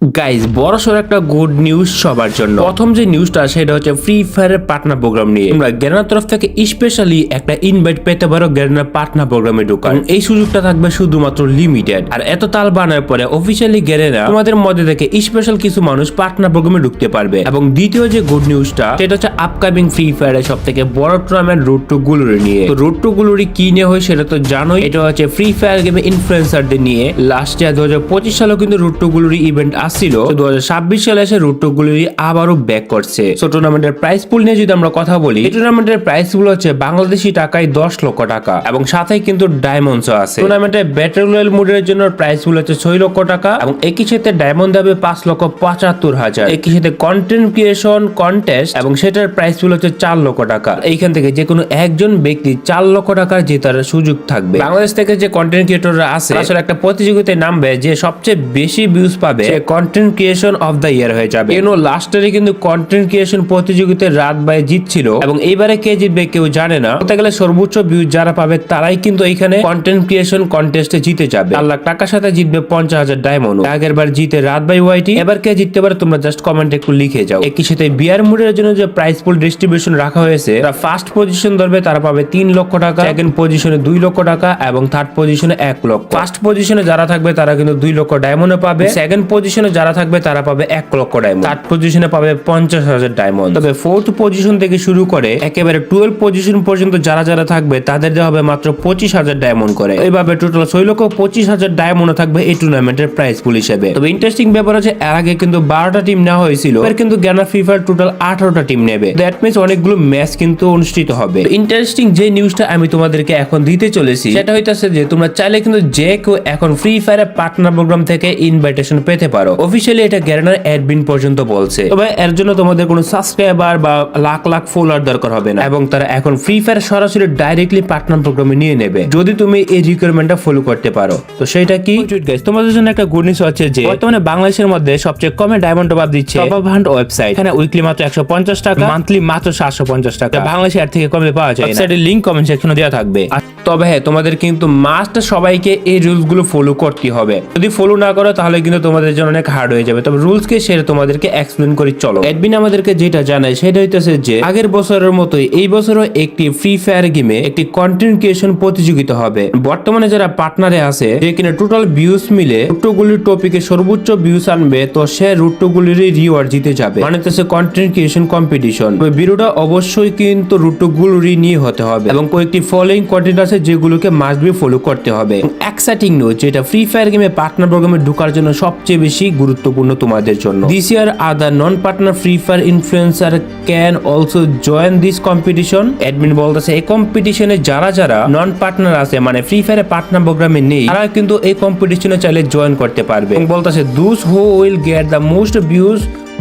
Guys বড়সড় একটা good news সবার জন্য। প্রথম যে নিউজটা সেটা হচ্ছে ফ্রি ফায়ারের পার্টনার প্রোগ্রাম নিয়ে। তোমরা গ্যারেনার তরফ থেকে স্পেশালি একটা ইনভাইট পেতে পারো গ্যারেনার পার্টনার প্রোগ্রামে ঢোকার। এই সুযোগটা থাকবে শুধুমাত্র লিমিটেড। আর এত তাল বানার পরে অফিসিয়ালি গ্যারেনা তোমাদের মধ্যে থেকে স্পেশাল কিছু মানুষ পার্টনার প্রোগ্রামে ঢুকতে পারবে। এবং দ্বিতীয় যে গুড নিউজটা সেটা হচ্ছে আপকামিং ফ্রি ফায়ারের সব থেকে বড় টুর্নামেন্ট রোড টু গ্লোরি নিয়ে। তো রোড টু গ্লোরি কি নিয়ে হয় সেটা তো জানোই। এটা হচ্ছে ফ্রি ফায়ার গেমে ইনফ্লুয়েন্সারদের নিয়ে। লাস্ট ইয়ার 2025 সালেও কিন্তু রোড টু গ্লোরি ইভেন্ট আসছিল। 2026 সালে এসে রোড টু গ্লোরি আবারও ব্যাক করছে। সো টুর্নামেন্টের প্রাইস পুল নিয়ে যদি আমরা কথা বলি, এই টুর্নামেন্টের প্রাইস গুলো হচ্ছে বাংলাদেশি টাকায় 10 লক্ষ টাকা এবং সাথে কিন্তু ডায়মন্ডসও আছে। টুর্নামেন্টের ব্যাটল রয়্যাল মোডের জন্য প্রাইস গুলো হচ্ছে 6 লক্ষ টাকা এবং একই সাথে ডায়মন্ড দেবে 5,75,000। একই সাথে কন্টেন্ট ক্রিয়েশন কন্টেস্ট এবং সেটার প্রাইস গুলো হচ্ছে 4 লক্ষ টাকা। এইখান থেকে যে কোনো একজন ব্যক্তি 4 লক্ষ টাকার জেতার সুযোগ থাকবে। বাংলাদেশ থেকে যে কন্টেন্ট ক্রিয়েটররা আছে আসলে একটা প্রতিযোগিতায় নামবে, যে সবচেয়ে বেশি ভিউজ পাবে সে content creation of the year হয়ে যাবে। লাস্টারে কিন্তু কন্টেন্ট ক্রিয়েশন প্রতিযোগিতায় রাত বাই জিতছিল এবং এইবারে কে জিতবে কেউ জানে না। বলতে গেলে সর্বোচ্চ ভিউজ যারা পাবে তারাই কিন্তু এখানে কন্টেন্ট ক্রিয়েশন কন্টেস্টে জিতে যাবে। 4 লাখ টাকার সাথে জিতবে 50,000 ডায়মন্ড। আগের বার জিতে রাত বাই ওয়াইটি, এবার কে জিততে পারে তোমরা জাস্ট কমেন্ট একটু লিখে যাও। একই সাথে বিয়ার মুডের জন্য যে প্রাইস পুল ডিস্ট্রিবিউশন রাখা হয়েছে, তারা ফার্স্ট পজিশন ধরবে তারা পাবে 3 লক্ষ টাকা, সেকেন্ড পজিশনে 2 লক্ষ টাকা এবং থার্ড পজিশনে 1 লক্ষ। ফার্স্ট পজিশনে যারা থাকবে তারা কিন্তু 2 লক্ষ ডায়মন্ড পাবে, সেকেন্ড পজিশনে যারা থাকবে তারা পাবে 1 লক্ষ ডায়মন্ড, থার্ড পজিশনে পাবে 50,000 ডায়মন্ড। তবে ফোর্থ পজিশন থেকে শুরু করে একেবারে 12 পজিশন পর্যন্ত যারা যারা থাকবে তাদের দেওয়া হবে মাত্র 25,000 ডায়মন্ড করে। এইভাবে টোটাল 6,25,000 ডায়মন্ড থাকবে এই টুর্নামেন্টের প্রাইস পুল হিসেবে। তবে ইন্টারেস্টিং ব্যাপার আছে, এর আগে কিন্তু 12টা টিম নেওয়া হয়েছিল, এবার কিন্তু গ্যানা ফ্রি ফায়ার টোটাল 18টা টিম নেবে। দ্যাট মিন্স অনেকগুলো ম্যাচ কিন্তু অনুষ্ঠিত হবে। ইন্টারেস্টিং যে নিউজটা আমি তোমাদেরকে এখন দিতে চলেছি সেটা হইতাছে যে তোমরা চাইলে কিন্তু যে কেউ এখন ফ্রি ফায়ারের পার্টনার প্রোগ্রাম থেকে ইনভাইটেশন পেতে পারো। অফিসিয়ালি এটা গ্যারেনার অ্যাডমিন পর্যন্ত বলছে। তবে এর জন্য তোমাদের কোনো সাবস্ক্রাইবার বা লাখ লাখ ফলোয়ার দরকার হবে না এবং তারা এখন ফ্রি ফায়ার সরাসরি ডাইরেক্টলি পার্টনার প্রোগ্রামে নিয়ে নেবে যদি তুমি এই রিকোয়ারমেন্টটা ফলো করতে পারো। তো সেটা কি গাইস, তোমাদের জন্য একটা গুড নিউজ হচ্ছে যে বর্তমানে বাংলাদেশের মধ্যে সবচেয়ে কমে ডায়মন্ড টপ আপ দিচ্ছে টপ আপ হান্ট ওয়েবসাইট। এখানে উইকলি মাত্র 150 টাকা, মান্থলি মাত্র 750 টাকা। বাংলাদেশে এর থেকে কমে পাওয়া যায় না। ওয়েবসাইটের লিংক কমেন্ট সেকশনে দেওয়া থাকবে। তবে হ্যাঁ, তোমাদের কিন্তু মাস্ট সবাইকে এই রুলস গুলো ফলো করতে হবে। যদি ফলো না করো তাহলে কিন্তু তোমাদের জন্য অনেক হার্ড হয়ে যাবে। তবে রুলস কে সেটা তোমাদেরকে এক্সপ্লেন করে চলো। অ্যাডমিন আমাদেরকে যেটা জানায় সেটা হইতেছে যে আগের বছরের মতোই এই বছরও একটি ফ্রি ফায়ার গেমে একটি কন্টেন্ট ক্রিয়েশন প্রতিযোগিতা হবে। বর্তমানে যারা পার্টনারে আছে যে কিনা টোটাল ভিউজ মিলে রুটগুলির টপিকে সর্বোচ্চ ভিউজ আনবে, তো সে রুটগুলির রিওয়ার্ড জিতে যাবে। মানে হচ্ছে কন্টেন্ট ক্রিয়েশন কম্পিটিশন। ভিডিওটা অবশ্যই কিন্তু রুটগুলি নিয়ে হতে হবে এবং কয়েকটি ফলোইং কন্টেন্ট আছে যেগুলোকে মাস্ট বি ফলো করতে হবে। এক্সাইটিং নিউজ, যেটা ফ্রি ফায়ার গেমে পার্টনার প্রোগ্রামে ঢোকার জন্য সবচেয়ে বেশি গুরুত্বপূর্ণ তোমাদের জন্য। This year other non partner free fire influencer can also join this competition. Admin বলতেছে এই কম্পিটিশনে যারা যারা নন পার্টনার আছে, মানে ফ্রি ফায়ার পার্টনার প্রোগ্রামে নেই, তারা কিন্তু এই কম্পিটিশনে চাইলে জয়েন করতে পারবে। এবং বলতেছে those who will get the most views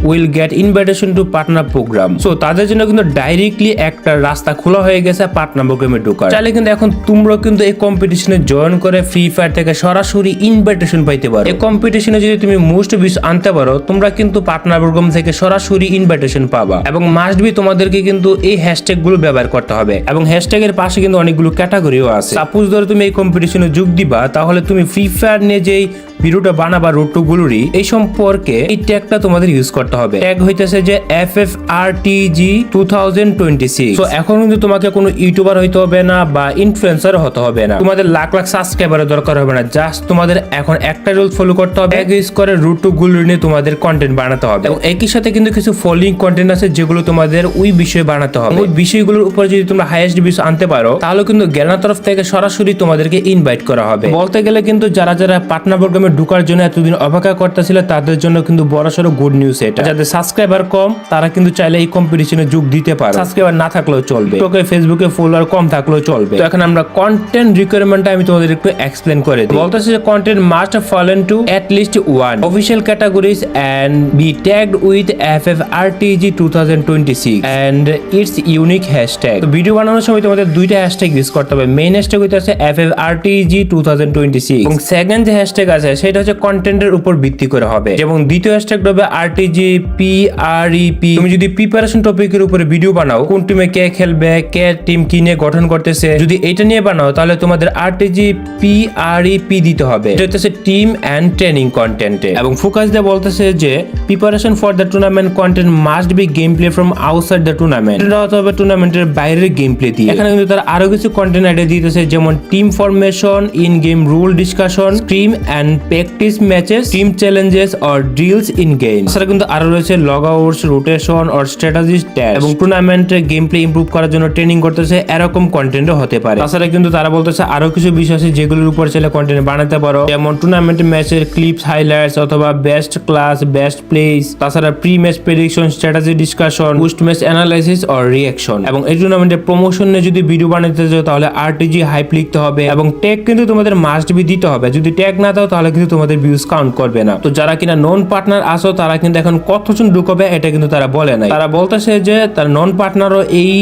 will get invitation to partner program. So তাদের জন্য কিন্তু ডাইরেক্টলি একটা রাস্তা খোলা হয়ে গেছে পার্টনার প্রোগ্রামে ঢোকার। চাইলে কিন্তু এখন তোমরা কিন্তু এই কম্পিটিশনে জয়েন করে ফ্রি ফায়ার থেকে সরাসরি ইনভাইটেশন পাইতে পারো। এই কম্পিটিশনে যদি তুমি মোস্ট ভিউজ আনতে পারো, তোমরা কিন্তু পার্টনার প্রোগ্রাম থেকে সরাসরি ইনভাইটেশন পাবা। এবং মাস্ট বি তোমাদেরকে কিন্তু এই হ্যাশট্যাগ গুলো ব্যবহার করতে হবে এবং হ্যাশট্যাগ এর পাশে কিন্তু অনেকগুলো ক্যাটাগরিও আছে। সাপোজ ধরো তুমি এই কম্পিটিশনে যোগ দিবা, তাহলে তুমি ফ্রি ফায়ার নিয়ে যেই ভিডিওটা বানাবা রোড টু গ্লোরি, এই সম্পর্কে এই ট্যাগটা তোমাদের ইউজ করতে হবে। ট্যাগ হইতেছে যে FFRTG 2026। সো এখন কিন্তু তোমাকে কোনো ইউটিউবার হইতে হবে না বা ইনফ্লুয়েন্সার হতে হবে না, তোমাদের লাখ লাখ সাবস্ক্রাইবারের দরকার হবে না। জাস্ট তোমাদের এখন একটা রুল ফলো করতে হবে, ট্যাগ ইউজ করে রোড টু গ্লোরি নিয়ে তোমাদের কন্টেন্ট বানাতে হবে। এবং একই সাথে কিন্তু কিছু ফলোইং কন্টেন্ট আছে যেগুলো তোমাদের ওই বিষয়ে বানাতে হবে। ওই বিষয়গুলোর উপর যদি তোমরা হাইয়েস্ট ভিউজ আনতে পারো, তাহলে কিন্তু গ্যারেনার তরফ থেকে সরাসরি তোমাদেরকে ইনভাইট করা হবে। বলতে গেলে কিন্তু যারা যারা পার্টনার প্রোগ্রামে ঢোকার জন্য এতদিন অপেক্ষা করতেছিল তাদের জন্য কিন্তু বড়সড় গুড নিউজ এটা। যাদের সাবস্ক্রাইবার কম তারা কিন্তু চাইলে এই কম্পিটিশনে যোগ দিতে পারে। সাবস্ক্রাইবার না থাকলেও চলবে, টোকে ফেসবুকে ফলোয়ার কম থাকলেও চলবে। তো এখন আমরা কন্টেন্ট রিকোয়ারমেন্টটা আমি তোমাদের একটু এক্সপ্লেন করে দিই। বলতেছে যে content must fall into at least one official categories and be tagged with FFRTG 2026 and its unique hashtag. তো ভিডিও বানানোর সময় তোমাদের দুইটা হ্যাশট্যাগ ইউজ করতে হবে। মেইন হ্যাশট্যাগ হইতাছে FFRTG 2026 এবং সেকেন্ড যে হ্যাশট্যাগ আছে সেটা হচ্ছে কন্টেন্টের উপর ভিত্তি করে হবে। এবং দ্বিতীয় হ্যাশট্যাগ হবে আরটিজি পিআরইপি। তুমি যদি প্রিপারেশন টপিকের উপরে ভিডিও বানাও, কোন টিমে কে খেলবে, কে টিম কি নিয়ে গঠন করতেছে, যদি এটা নিয়ে বানাও তাহলে তোমাদের আরটিজি পিআরইপি দিতে হবে। এটা হচ্ছে টিম এন্ড ট্রেনিং কন্টেন্টে। এবং ফোকাস দিয়ে বলতেছে যে preparation for the tournament content must be game play from outside the tournament. এটা হতে হবে টুর্নামেন্টের বাইরের গেম প্লে দিয়ে। এখানে কিন্তু তারা আরো কিছু কন্টেন্ট অ্যাড দিতেছে, যেমন team formation, in game rule discussion, scrim and practice matches, team challenges or drills in game. তাছাড়া কিন্তু আরো রয়েছে logouts, rotation or strategy stat, এবং টুর্নামেন্টের গেম প্লে ইমপ্রুভ করার জন্য ট্রেনিং করতেছে, এরকম কন্টেন্টও হতে পারে। তাছাড়া কিন্তু তারা বলতেছে আরো কিছু বিষয় আছে যেগুলোর উপর চাইলে কন্টেন্ট বানাতে পারো, যেমন টুর্নামেন্ট ম্যাচের ক্লিপস, হাইলাইটস অথবা বেস্ট ক্লাস, বেস্ট প্লেস। তাছাড়া pre match prediction, strategy discussion, post match analysis or reaction. এবং এই টুর্নামেন্টের প্রমোশনে যদি ভিডিও বানাতে চাও তাহলে আরটিজি হাইপ লিখতে হবে, এবং ট্যাগ কিন্তু তোমাদের মাস্ট বি দিতে হবে। যদি ট্যাগ না দাও তাহলে কিন্তু তোমাদের ভিউজ কাউন্ট করবে না। তো যারা কিনা নন পার্টনার আসো তারা কিন্তু এখন কতজন ঢুকবে এটা কিন্তু তারা বলে নাই। তারা বলতেছে যে তার নন পার্টনারও এই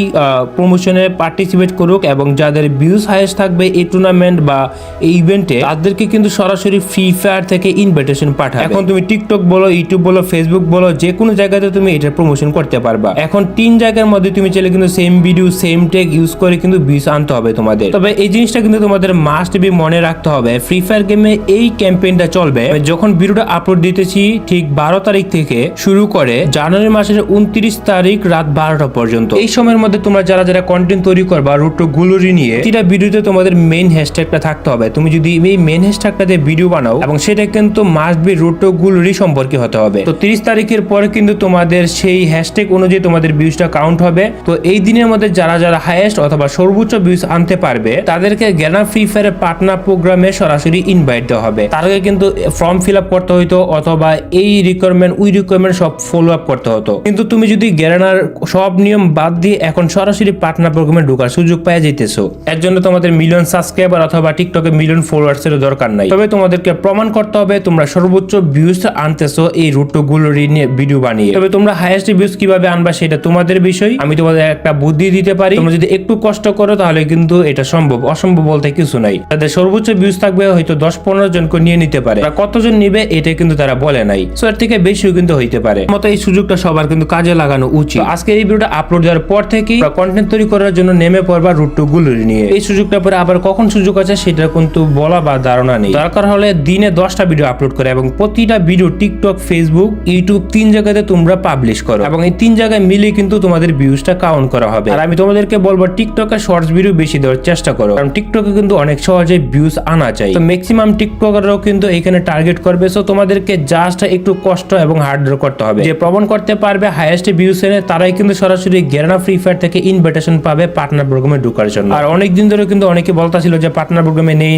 প্রমোশনে পার্টিসিপেট করুক, এবং যাদের ভিউজ হাইয়েস্ট থাকবে এই টুর্নামেন্ট বা এই ইভেন্টে তাদেরকে কিন্তু সরাসরি ফ্রি ফায়ার থেকে ইনভাইটেশন পাঠাবে। এখন তুমি টিকটক বলো, ইউটিউব বলো, ফেসবুক বলো, যে কোনো জায়গাতে তুমি এটা প্রমোশন করতে পারবা। এখন 3 জায়গার মধ্যে তুমি চাইলে কিন্তু same video same tag use করে কিন্তু ভিউজ আনতে হবে তোমাদের। তবে এই জিনিসটা কিন্তু তোমাদের মাস্ট বি মনে রাখতে হবে, ফ্রি ফায়ার গেমে এই ক্যাম্পেইনটা চলবে যখন ভিডিওটা আপলোড দিতেছি ঠিক 12 তারিখ থেকে শুরু করে জানুয়ারি মাসের 29 তারিখ রাত 12টা পর্যন্ত। এই সময়ের মধ্যে তোমরা যারা যারা কন্টেন্ট তৈরি করবা রুটো গুলোরি নিয়ে, প্রতিটা ভিডিওতে তোমাদের মেইন হ্যাশট্যাগটা থাকতে হবে। তুমি যদি এই মেইন হ্যাশট্যাগটা দিয়ে ভিডিও বানাও, এবং সেটা কিন্তু মাস্ট বি রুটো গুলোরি সম্পর্কে হতে হবে। তো 30 তারিখের পরে কিন্তু তোমাদের সেই হ্যাশট্যাগ অনুযায়ী তোমাদের ভিউজটা কাউন্ট হবে। তো এই দিনের মধ্যে যারা যারা হাইয়েস্ট অথবা সর্বোচ্চ ভিউজ আনতে পারবে তাদেরকে গ্যানা ফ্রি ফায়ারের পার্টনার প্রোগ্রামে সরাসরি ইনভাইট দেওয়া হবে। তার আগে কিন্তু ফর্ম ফিল আপ করতে হতো, অথবা এই রিকোয়ারমেন্ট ওই রিকোয়ারমেন্ট সব ফলো আপ করতে হতো। কিন্তু তুমি যদি গ্যানার সব নিয়ম বাদ দিয়ে এখন সরাসরি পার্টনার প্রোগ্রামে ঢোকার সুযোগ পেয়ে যেতেছো। এর জন্য তোমাদের মিলিয়ন সাবস্ক্রাইবার অথবা টিকটকে মিলিয়ন ফলোয়ার্স এর দরকার নাই। তবে তোমাদেরকে প্রমাণ করতে হবে তোমরা সর্বোচ্চ ভিউজ আনতেছো এই রুটো গুলোরি নিয়ে ভিডিও বানিয়ে। তবে তোমরা হাইয়েস্ট ভিউজ কিভাবে আনবা সেটা তোমাদের বিষয়, আমি তোমাদের একটা বুদ্ধি দিতে পারি। তোমরা যদি একটু কষ্ট করো তাহলে কিন্তু এটা সম্ভব, অসম্ভব বলতে কিছু নাই। তাদের সর্বোচ্চ ভিউজ থাকবে হয়তো 10-15 জনকে নিয়ে নিতে পারে, কতজন নিবে এটা কিন্তু তারা বলে নাই। সো এর থেকে বেশিও কিন্তু হইতে পারে। মতো এই সুযোগটা সবার কিন্তু কাজে লাগানো উচিত। আজকে এই ভিডিওটা আপলোড দেওয়ার পর থেকেই কন্টেন্ট তৈরি করার জন্য নেমে পড়বা রুটো গুলোরি নিয়ে। এই সুযোগটা পরে আবার কখন সুযোগ আছে সেটা কিন্তু বলা বা ধারণা নেই। দরকার হলে দিনে 10টা ভিডিও আপলোড করে, এবং প্রতিটা ভিডিও টিকটক, ফেসবুক, ইউটিউব 3 জায়গাতে তোমরা পাবলিশ করো, এবং এই 3 জায়গায় মিলে কিন্তু তোমাদের ভিউজটা কাউন্ট করা হবে। আর আমি তোমাদেরকে বলবো টিকটকে শর্টস ভিডিও বেশি দেওয়ার চেষ্টা করো, কারণ টিকটকে কিন্তু অনেক সহজে ভিউজ আনা যায়। তো ম্যাক্সিমাম টিকটকাররাও কিন্তু এখানে টার্গেট করবে। সো তোমাদেরকে জাস্ট একটু কষ্ট এবং হার্ড ওয়ার্ক করতে হবে। যে প্রমাণ করতে পারবে হাইয়েস্ট ভিউজ এনে তারাই কিন্তু সরাসরি গ্যানা ফ্রি ফায়ার থেকে ইনভাইটেশন পাবে পার্টনার প্রোগ্রামে ঢোকার জন্য। আর অনেক দিন ধরে কিন্তু অনেকে বলতাছিল যে পার্টনার প্রোগ্রামে নেই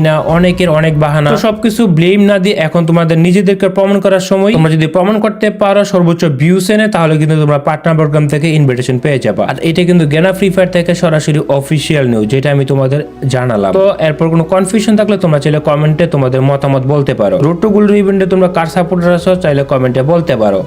না, অনেকের অনেক বাহানা। তো সবকিছু ব্লেম না দিয়ে এখন তোমাদের নিজেদেরকে প্রমাণ করার সময়। তোমরা যদি প্রমাণ করতে পারো সর্বোচ্চ ভিউজ এনে, তাহলে কিন্তু তোমরা পার্টনার প্রোগ্রাম থেকে ইনভাইটেশন পেয়ে যাবে। আর এটা কিন্তু গ্যানা ফ্রি ফায়ার থেকে সরাসরি অফিসিয়াল নিউজ, যেটা আমি তোমাদের জানালাম। তো এরপর কোনো কনফিউশন থাকলে তোমরা চাইলে কমেন্টে তোমাদের মতামত বলতে পারো। রুটো গুলোরি ইভেন্টে তোমরা কার সাপোর্টার আছো চাইলে কমেন্টে বলতে পারো।